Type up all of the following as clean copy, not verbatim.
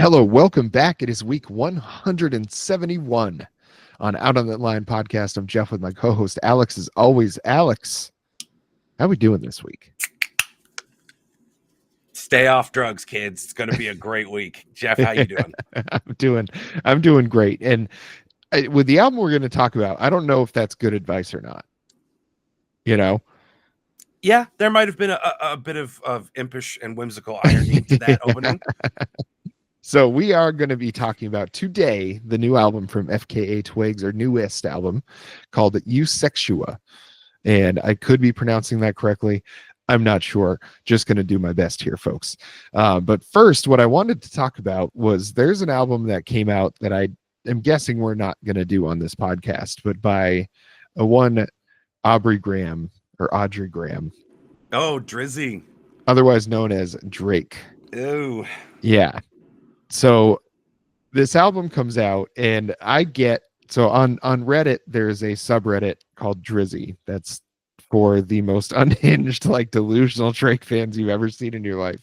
Hello, welcome back. It is week 171 on Out on the Line podcast. I'm Jeff with my co-host Alex. As always, Alex, how we doing this week? Stay off drugs, kids. It's going to be a great week. Jeff, how you doing? I'm doing great. And with the album we're going to talk about, I don't know if that's good advice or not. You know? Yeah, there might have been a bit of impish and whimsical irony to that opening. So we are going to be talking about today the new album from FKA Twigs, or newest album, called Eusexua. And I could be pronouncing that correctly. I'm not sure. Just going to do my best here, folks. But first, what I wanted to talk about was there's an album that came out that I am guessing we're not going to do on this podcast, but by one Audrey Graham. Oh, Drizzy. Otherwise known as Drake. Ooh. Yeah. So this album comes out, and on Reddit there's a subreddit called Drizzy that's for the most unhinged, like, delusional Drake fans you've ever seen in your life.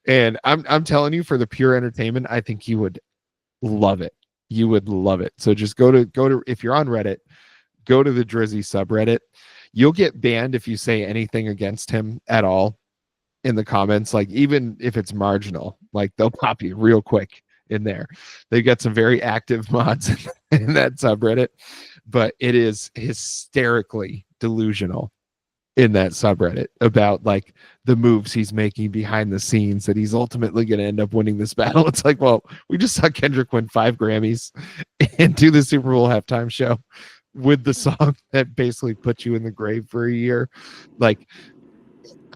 And I'm telling you, for the pure entertainment, I think you would love it. You would love it. So just go to if you're on Reddit, go to the Drizzy subreddit. You'll get banned if you say anything against him at all in the comments, like, even if it's marginal, like, they'll pop you real quick in there. They got some very active mods in that subreddit, but it is hysterically delusional in that subreddit about, like, the moves he's making behind the scenes, that he's ultimately going to end up winning this battle. It's like, well, we just saw Kendrick win 5 Grammys and do the Super Bowl halftime show with the song that basically put you in the grave for a year. Like,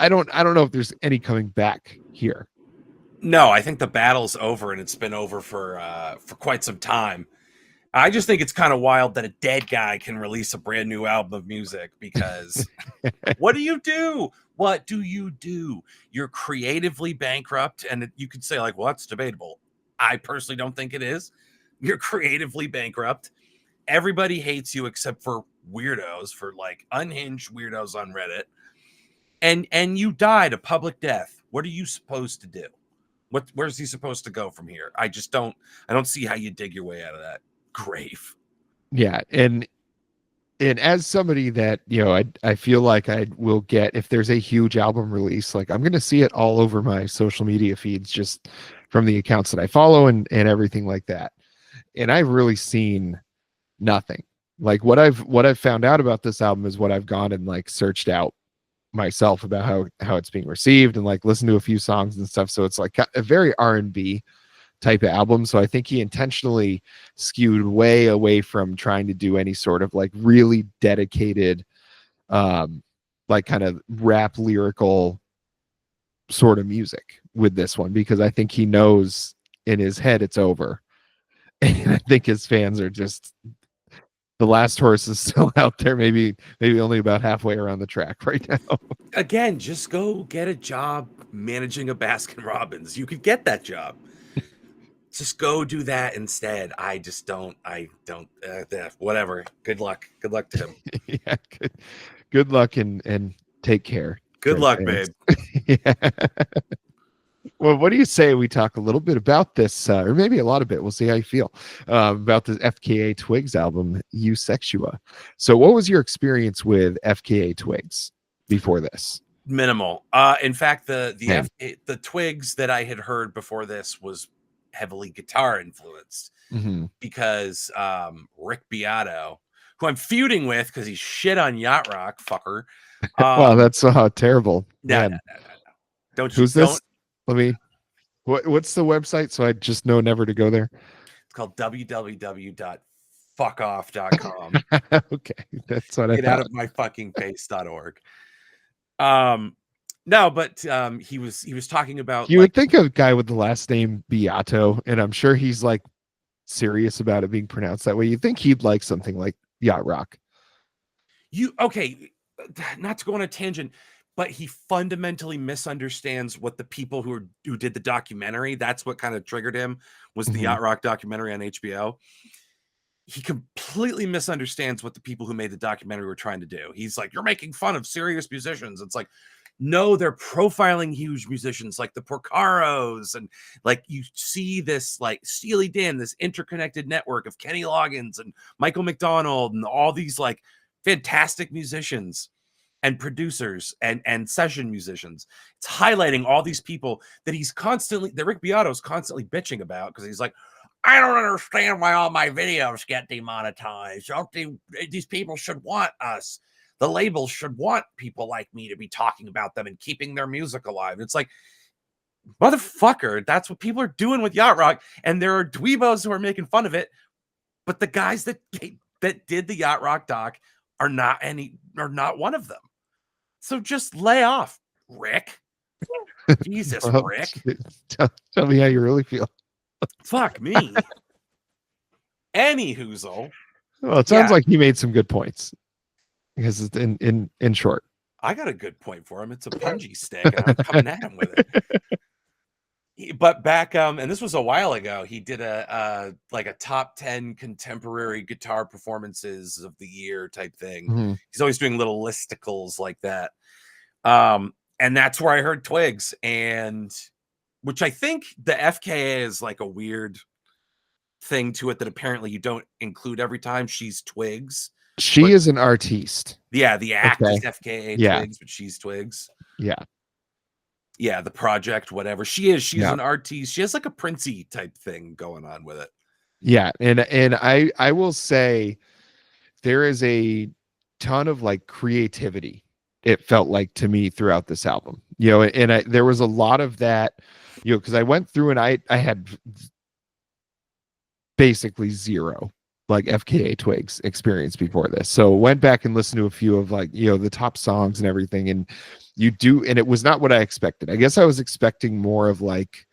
I don't know if there's any coming back here. No, I think the battle's over, and it's been over for quite some time. I just think it's kind of wild that a dead guy can release a brand new album of music, because what do you do? What do you do? You're creatively bankrupt, and you could say, like, well, that's debatable. I personally don't think it is. You're creatively bankrupt. Everybody hates you except for weirdos, for like unhinged weirdos on Reddit. And you died a public death. What are you supposed to do? Where's he supposed to go from here? I don't see how you dig your way out of that grave. Yeah, and as somebody that, I feel like I will get, if there's a huge album release, like, I'm going to see it all over my social media feeds, just from the accounts that I follow and everything like that. And I've really seen nothing. Like, what I've found out about this album is what I've gone and, like, searched out myself about how it's being received, and, like, listened to a few songs and stuff. So it's like a very R&B type of album. So I think he intentionally skewed way away from trying to do any sort of, like, really dedicated, like, kind of rap lyrical sort of music with this one, because I think he knows in his head it's over. And I think his fans are just, the last horse is still out there, maybe only about halfway around the track right now. Again, just go get a job managing a Baskin Robbins. You could get that job. Just go do that instead. I don't, whatever. Good luck to him. Yeah, good luck and take care. Good luck, babe. Yeah. Well, what do you say we talk a little bit about this, or maybe a lot of it, we'll see how you feel, about the FKA Twigs album, Eusexua. So what was your experience with FKA Twigs before this? Minimal. In fact, the Twigs that I had heard before this was heavily guitar influenced, because Rick Beato, who I'm feuding with because he's shit on Yacht Rock, fucker. Wow, that's terrible. No. Who's this? Let me. What's the website, so I just know never to go there? It's called www.fuckoff.com. Okay, that's what I thought. Get out of my fucking face.org. No, but he was talking about. You would think a guy with the last name Beato, and I'm sure he's, like, serious about it being pronounced that way. You'd think he'd like something like Yacht Rock. Okay, not to go on a tangent, but he fundamentally misunderstands what the people who did the documentary, that's what kind of triggered him, was the Yacht Rock documentary on HBO. He completely misunderstands what the people who made the documentary were trying to do. He's like, you're making fun of serious musicians. It's like, No, they're profiling huge musicians like the Porcaros, and like you see this like Steely Dan, this interconnected network of Kenny Loggins and Michael McDonald and all these like fantastic musicians and producers and session musicians. It's highlighting all these people that Rick Beato's constantly bitching about, because he's like, I don't understand why all my videos get demonetized. These people should want us. The labels should want people like me to be talking about them and keeping their music alive. It's like, motherfucker, that's what people are doing with yacht rock. And there are dweebos who are making fun of it. But the guys that did the yacht rock doc are not one of them. So just lay off, Rick. Jesus, Well, Rick. Tell me how you really feel. Fuck me. Any hoozle. Well, it sounds like he made some good points. Because it's in short. I got a good point for him. It's a punji stick, and I'm coming at him with it. But back, and this was a while ago, he did a top 10 contemporary guitar performances of the year type thing. Mm-hmm. He's always doing little listicles like that. And that's where I heard Twigs, and which I think the FKA is like a weird thing to it that apparently you don't include every time. She's Twigs. She is an artiste. Yeah, the act is FKA Twigs, but she's Twigs. Yeah. Yeah, the project, whatever. She's an artiste. She has like a Princey type thing going on with it. Yeah, and I will say there is a ton of like creativity, it felt like to me, throughout this album. And there was a lot of that, because I went through and I had basically zero like FKA Twigs experience before this. So went back and listened to a few of like, the top songs and everything. And it was not what I expected. I guess I was expecting more of like,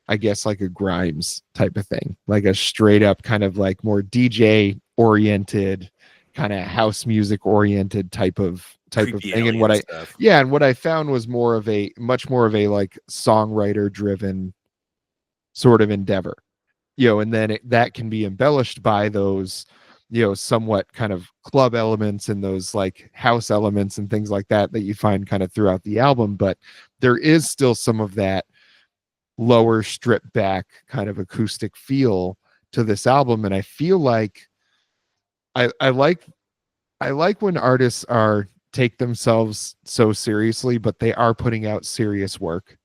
like a Grimes type of thing, like a straight up kind of like more DJ oriented, kind of house music oriented type of thing. And what I found was much more of a like songwriter driven sort of endeavor. And then that can be embellished by those, somewhat kind of club elements and those like house elements and things like that you find kind of throughout the album. But there is still some of that lower stripped back kind of acoustic feel to this album. And I feel like I like when artists take themselves so seriously, but they are putting out serious work.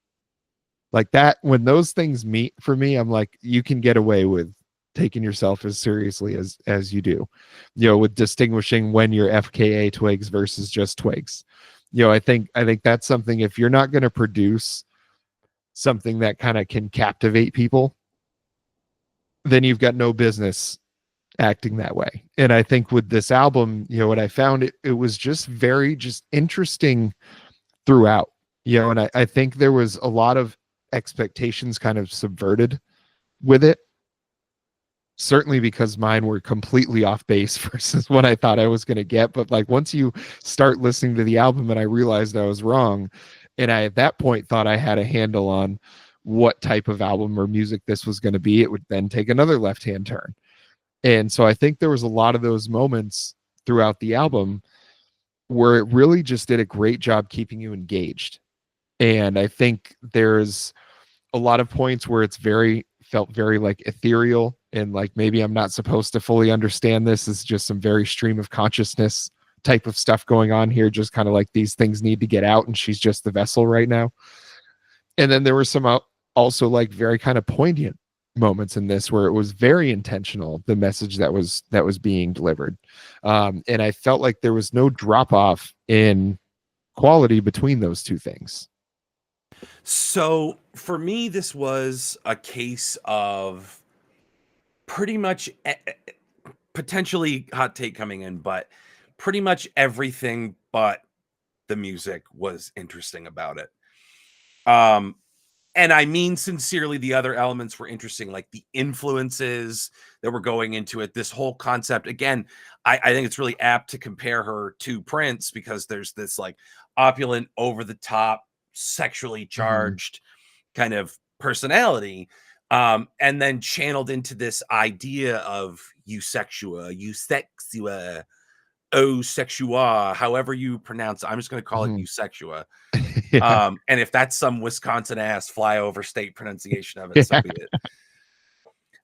Like that, when those things meet for me, I'm like, you can get away with taking yourself as seriously as you do, with distinguishing when you're FKA Twigs versus just Twigs. I think that's something, if you're not going to produce something that kind of can captivate people, then you've got no business acting that way. And I think with this album, what I found, it was just very interesting throughout, and I think there was a lot of expectations kind of subverted with it, certainly because mine were completely off base versus what I thought I was going to get. But like, once you start listening to the album, and I realized I was wrong, and I at that point thought I had a handle on what type of album or music this was going to be, it would then take another left-hand turn. And so I think there was a lot of those moments throughout the album where it really just did a great job keeping you engaged. And I think there's a lot of points where felt very like ethereal, and like, maybe I'm not supposed to fully understand this. It's just some very stream of consciousness type of stuff going on here. Just kind of like, these things need to get out, and she's just the vessel right now. And then there were some also like very kind of poignant moments in this where it was very intentional, the message that was being delivered. And I felt like there was no drop off in quality between those two things. So for me, this was a case of pretty much, potentially hot take coming in, but pretty much everything but the music was interesting about it. And I mean sincerely, the other elements were interesting, like the influences that were going into it. This whole concept, again, I think it's really apt to compare her to Prince, because there's this like opulent, over the top, sexually charged kind of personality, and then channeled into this idea of Eusexua, Eusexua, however you pronounce it. I'm just going to call it Eusexua. Yeah. And if that's some Wisconsin ass flyover state pronunciation of it, so be it.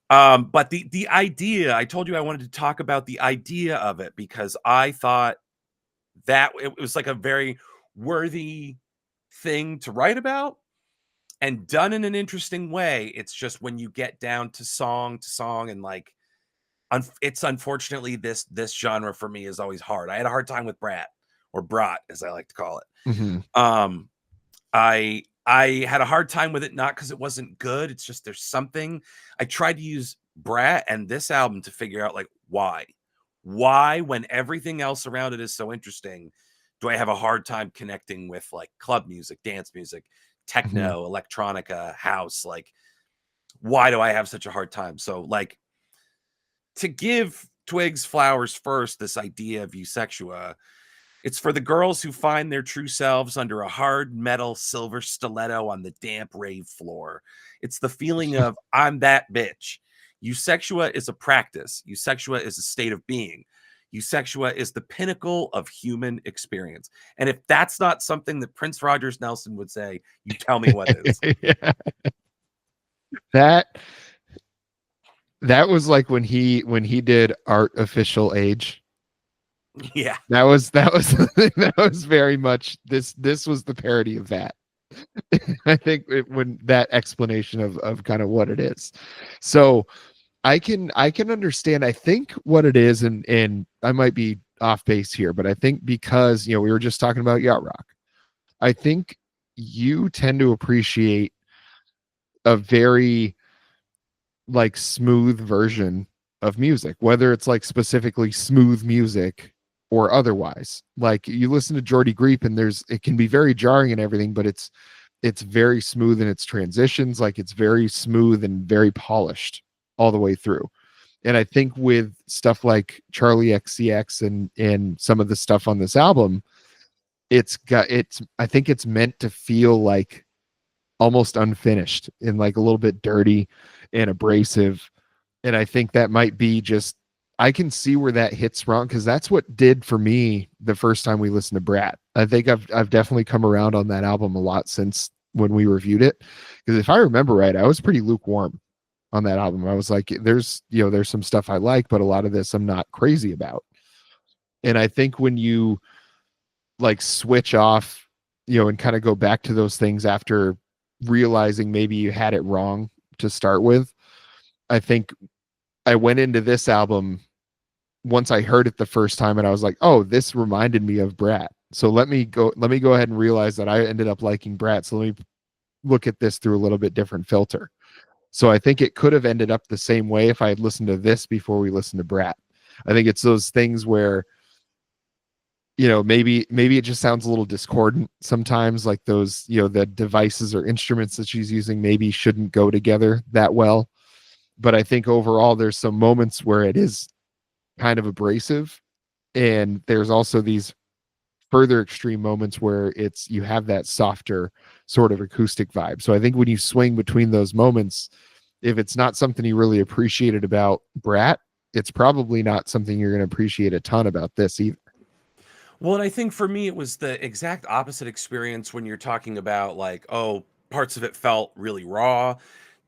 But the idea, I told you I wanted to talk about the idea of it because I thought that it was like a very worthy thing to write about and done in an interesting way. It's just when you get down to song and like it's unfortunately this genre for me is always hard. I had a hard time with Brat or Brat as I like to call it. Mhm. I had a hard time with it, not because it wasn't good. It's just there's something. I tried to use Brat and this album to figure out like why when everything else around it is so interesting, do I have a hard time connecting with like club music, dance music, Mhm. techno, electronica, house? Like, why do I have such a hard time? So, like, to give Twigs flowers first, this idea of Eusexua, it's for the girls who find their true selves under a hard metal silver stiletto on the damp rave floor. It's the feeling of, I'm that bitch. Eusexua is a practice. Eusexua is a state of being. Eusexua is the pinnacle of human experience. And if that's not something that Prince Rogers Nelson would say, you tell me what is. Yeah. That that was like when he did Art Official Age. Yeah. That was that was very much this was the parody of that. I think when that explanation of kind of what it is. So I can understand. I think what it is, and I might be off base here, but I think because we were just talking about yacht rock. I think you tend to appreciate a very like smooth version of music, whether it's like specifically smooth music or otherwise. Like you listen to Jordy Griep and it can be very jarring and everything, but it's very smooth in its transitions. Like it's very smooth and very polished all the way through. And I think with stuff like Charlie XCX and some of the stuff on this album, I think it's meant to feel like almost unfinished and like a little bit dirty and abrasive. And I think that might be just I can see where that hits wrong because that's what did for me the first time we listened to Brat. I think I've definitely come around on that album a lot since when we reviewed it. Because if I remember right, I was pretty lukewarm on that album. I was like, there's some stuff I like, but a lot of this I'm not crazy about. And I think when you like switch off, and kind of go back to those things after realizing maybe you had it wrong to start with, I think I went into this album once I heard it the first time and I was like, oh, this reminded me of Brat. So let me go ahead and realize that I ended up liking Brat. So let me look at this through a little bit different filter. So I think it could have ended up the same way if I had listened to this before we listened to Brat. I think it's those things where maybe it just sounds a little discordant sometimes, like those the devices or instruments that she's using maybe shouldn't go together that well. But I think overall there's some moments where it is kind of abrasive, and there's also these further extreme moments where you have that softer sort of acoustic vibe. So I think when you swing between those moments, if it's not something you really appreciated about Brat, it's probably not something you're going to appreciate a ton about this either. Well, and I think for me, it was the exact opposite experience when you're talking about like, oh, parts of it felt really raw.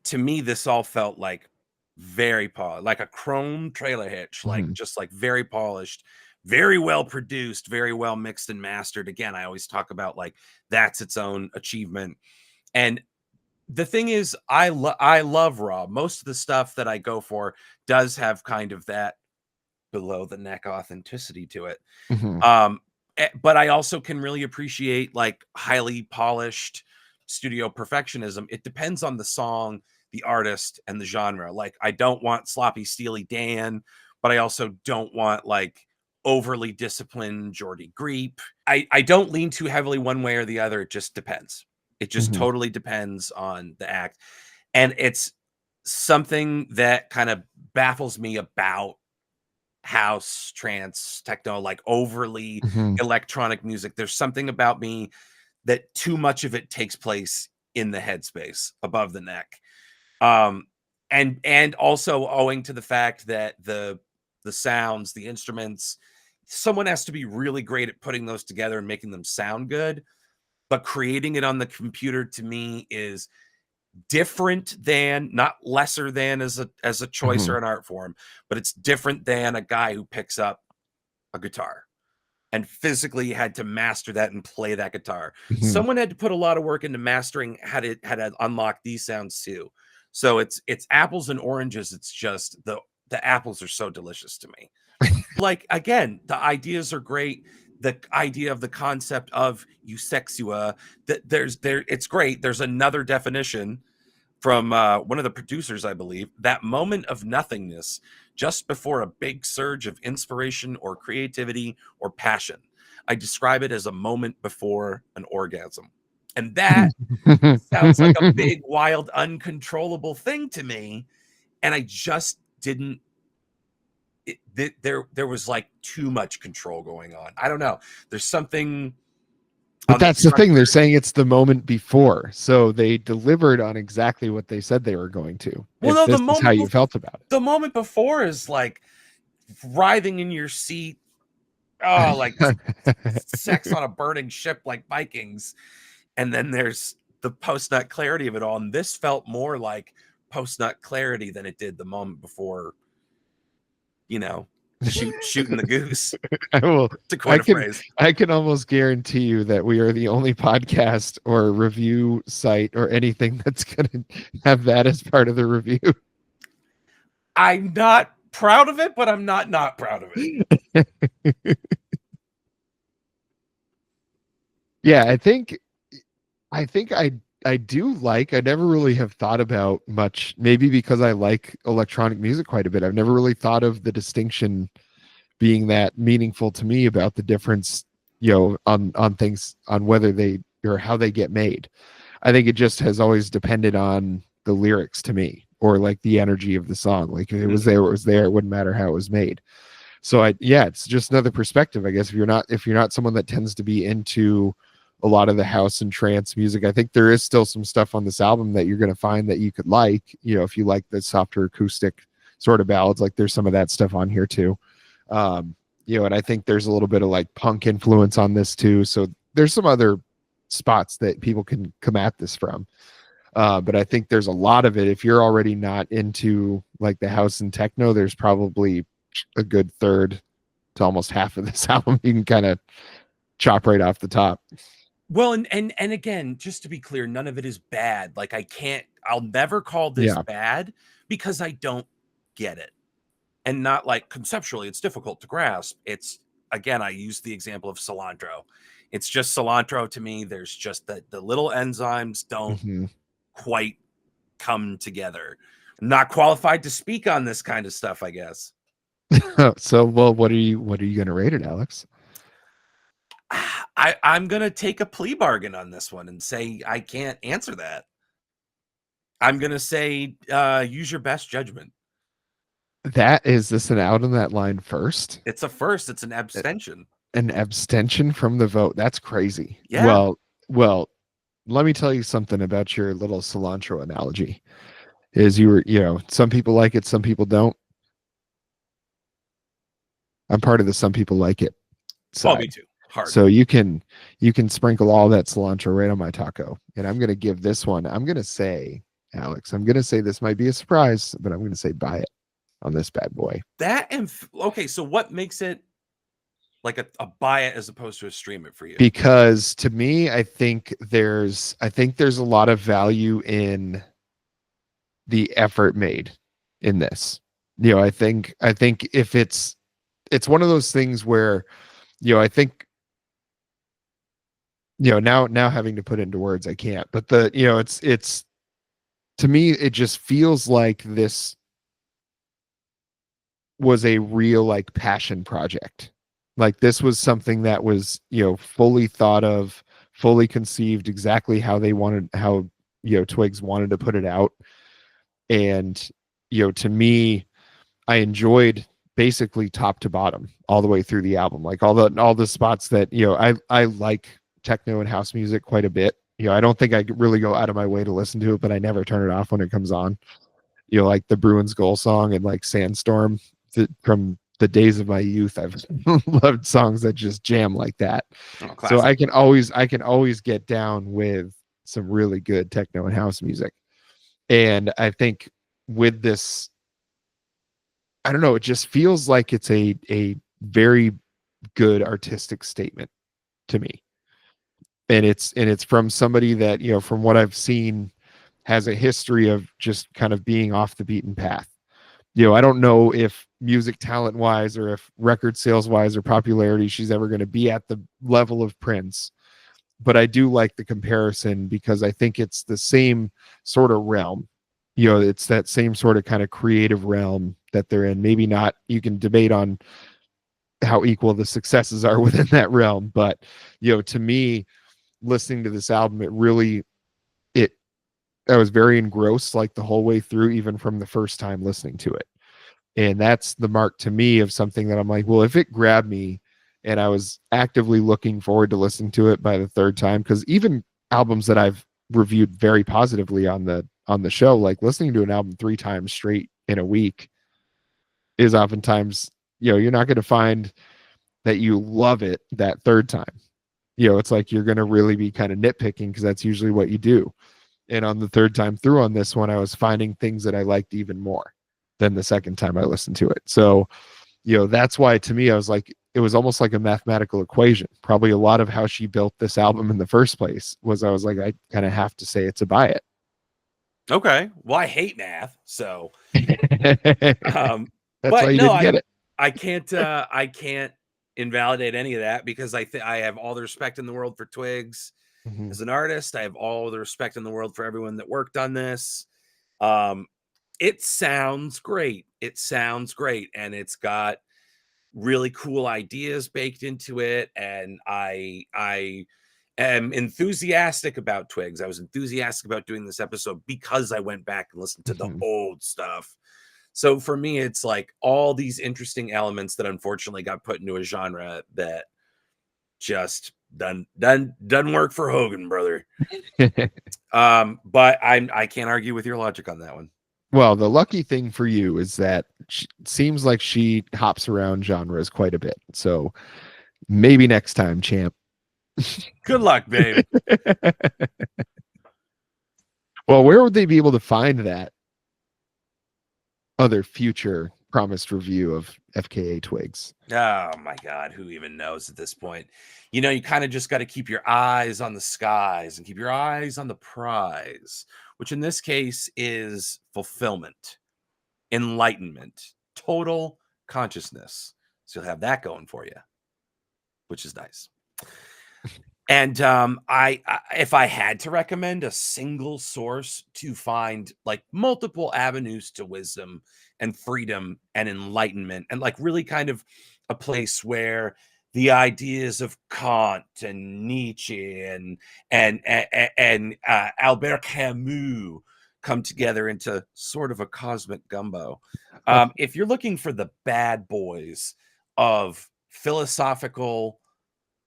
To me, this all felt like very polished, like a chrome trailer hitch, like Mhm. just like very polished, very well produced, very well mixed and mastered. Again, I always talk about like that's its own achievement. And the thing is, I love raw. Most of the stuff that I go for does have kind of that below the neck authenticity to it. Mhm. Um, but I also can really appreciate like highly polished studio perfectionism. It depends on the song, the artist, and the genre. Like, I don't want sloppy Steely Dan, but I also don't want like overly disciplined Jordy Griep. I don't lean too heavily one way or the other. It just depends. It just Mhm. totally depends on the act. And it's something that kind of baffles me about house, trance, techno, like overly Mhm. electronic music. There's something about me that too much of it takes place in the headspace above the neck. Um, and also owing to the fact that the sounds, the instruments, someone has to be really great at putting those together and making them sound good. but creating it on the computer to me is different than, not lesser than as a choice or an art form, but it's different than a guy who picks up a guitar and physically had to master that and play that guitar. Mhm. Someone had to put a lot of work into mastering how to unlock these sounds too. So it's apples and oranges. It's just the apples are so delicious to me. Like, again, the ideas are great. The idea of the concept of Eusexua, that it's great. There's another definition from one of the producers, I believe, that moment of nothingness just before a big surge of inspiration or creativity or passion. I describe it as a moment before an orgasm. And that sounds like a big, wild, uncontrollable thing to me. And I just didn't. There was like too much control going on. I don't know. There's something. But that's the thing. They're saying it's the moment before, so they delivered on exactly what they said they were going to. Well, no, this is how you felt about it. The moment before is like writhing in your seat. Oh, like sex on a burning ship, like Vikings. And then there's the post-nut clarity of it all. And this felt more like post-nut clarity than it did the moment before, shooting the goose. To coin a phrase. I can almost guarantee you that we are the only podcast or review site or anything that's going to have that as part of the review. I'm not proud of it, but I'm not proud of it. Yeah, I think I do like, I never really have thought about much, maybe because I like electronic music quite a bit. I've never really thought of the distinction being that meaningful to me about the difference, on things, on whether they or how they get made. I think it just has always depended on the lyrics to me, or like the energy of the song. Like if it was there, it was there. It wouldn't matter how it was made. So it's just another perspective, I guess. If you're not someone that tends to be into a lot of the house and trance music, I think there is still some stuff on this album that you're going to find that you could like, if you like the softer acoustic sort of ballads, like there's some of that stuff on here too. And I think there's a little bit of like punk influence on this too. So there's some other spots that people can come at this from. But I think there's a lot of it. If you're already not into like the house and techno, there's probably a good third to almost half of this album you can kind of chop right off the top. Well, and again, just to be clear, none of it is bad. Like I'll never call this bad because I don't get it. And not like conceptually, it's difficult to grasp. It's, again, I use the example of cilantro. It's just cilantro to me. There's just the little enzymes don't quite come together. I'm not qualified to speak on this kind of stuff, I guess. So, well, what are you going to rate it, Alex? I'm going to take a plea bargain on this one and say I can't answer that. I'm going to say use your best judgment. Is this an out on that line first? It's a first. It's an abstention. An abstention from the vote. That's crazy. Yeah. Well, let me tell you something about your little cilantro analogy. Is some people like it, some people don't. I'm part of the some people like it side. Oh, me too. Hard. So you can sprinkle all that cilantro right on my taco. And I'm going to give this one, I'm going to say, Alex, this might be a surprise, but I'm going to say buy it on this bad boy. Okay, so what makes it like a buy it as opposed to a stream it for you? Because to me, I think there's a lot of value in the effort made in this. I think if it's one of those things where, I think, now having to put it into words, I can't, but it's to me, it just feels like this was a real like passion project. Like this was something that was, fully thought of, fully conceived, exactly how Twigs wanted to put it out. And, to me, I enjoyed basically top to bottom all the way through the album. Like all the spots that, I like techno and house music quite a bit. I don't think I really go out of my way to listen to it, but I never turn it off when it comes on. Like the Bruins goal song and like Sandstorm from the days of my youth, I've loved songs that just jam like that. Oh, So classic. I can always get down with some really good techno and house music. And I think with this, I don't know, it just feels like it's a very good artistic statement to me. And it's from somebody that, you know, from what I've seen, has a history of just kind of being off the beaten path. You know, I don't know if music talent wise or if record sales wise or popularity she's ever going to be at the level of Prince, but I do like the comparison because I think it's the same sort of realm. You know, it's that same sort of kind of creative realm that they're in. Maybe not, you can debate on how equal the successes are within that realm, but you know, to me, listening to this album, it really, it I was very engrossed like the whole way through, even from the first time listening to it. And that's the mark to me of something that I'm like, well, if it grabbed me and I was actively looking forward to listening to it by the third time, because even albums that I've reviewed very positively on the show, like listening to an album 3 times straight in a week is oftentimes, you know, you're not going to find that you love it that third time. You know, it's like you're going to really be kind of nitpicking because that's usually what you do. And on the third time through on this one, I was finding things that I liked even more than the second time I listened to it. So, you know, that's why to me, I was like, it was almost like a mathematical equation. Probably a lot of how she built this album in the first place was I was like, I kind of have to say it's a buy it. Okay. Well, I hate math, so um That's why but you no, didn't get it. I can't invalidate any of that because I have all the respect in the world for Twigs Mhm. as an artist. I have all the respect in the world for everyone that worked on this. Um it sounds great. It sounds great, and it's got really cool ideas baked into it, and I am enthusiastic about Twigs. I was enthusiastic about doing this episode because I went back and listened to the Mhm. old stuff. So for me, it's like all these interesting elements that unfortunately got put into a genre that just doesn't work for Hogan, brother. But I can't argue with your logic on that one. Well, the lucky thing for you is that seems like she hops around genres quite a bit. So maybe next time, champ. Good luck, babe. Well, where would they be able to find that other future promised review of FKA Twigs? Oh my God, who even knows at this point? You know, you kind of just got to keep your eyes on the skies and keep your eyes on the prize, which in this case is fulfillment, enlightenment, total consciousness. So you'll have that going for you, which is nice. And if I had to recommend a single source to find like multiple avenues to wisdom and freedom and enlightenment, and like really kind of a place where the ideas of Kant and Nietzsche and Albert Camus come together into sort of a cosmic gumbo. If you're looking for the bad boys of philosophical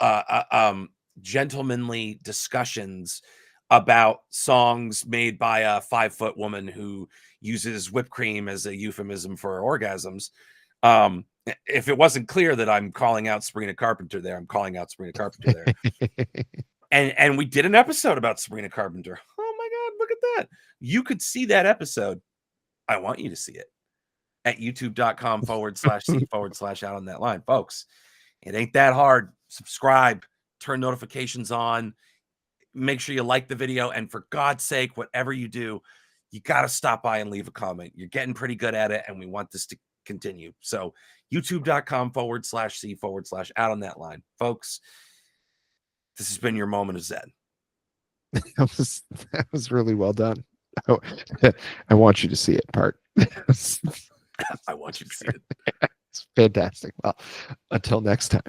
uh, uh, um, gentlemanly discussions about songs made by a 5-foot woman who uses whipped cream as a euphemism for orgasms. If it wasn't clear that I'm calling out Sabrina Carpenter there, I'm calling out Sabrina Carpenter there. And we did an episode about Sabrina Carpenter. Oh my God, look at that. You could see that episode. I want you to see it at youtube.com/C/out on that line, folks. It ain't that hard. Subscribe, turn notifications on, make sure you like the video. And for God's sake, whatever you do, you got to stop by and leave a comment. You're getting pretty good at it, and we want this to continue. So youtube.com/C/out on that line. Folks, this has been your moment of Zen. That was really well done. I, I want you to see it part. I want you to see it. It's fantastic. Well, until next time.